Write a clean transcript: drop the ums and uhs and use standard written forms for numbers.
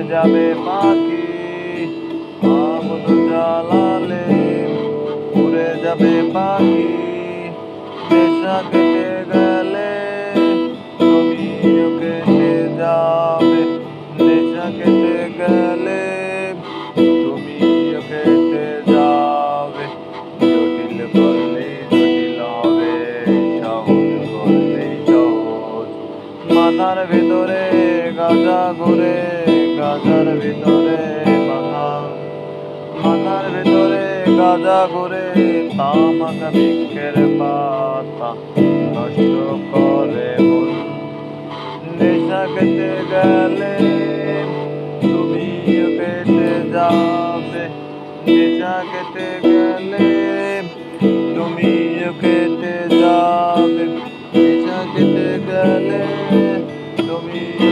যাবে পাখি, আগুন জ্বালালে উড়ে যাবে পাখি। নেশা কেটে গেলে তুমিও কেটে যাবে, নেশা কেটে গেলে তুমিও কেটে যাবে। জটিল করলেই জটিল হবে, সহজ করলেই সহজ। মাথার ভিতরে গাঁজা ঘুরে, গাঁজার ভিতরে মাথা, মাথার ভিতরে গাঁজা ঘুরে। তামাক বৃক্ষের পাতা নষ্ট করে মন। নেশা কেটে গেলে তুমিও কেটে যাবে, নেশা কেটে গেলে তুমিও কেটে যাবে, নেশা কেটে গেলে তুমিও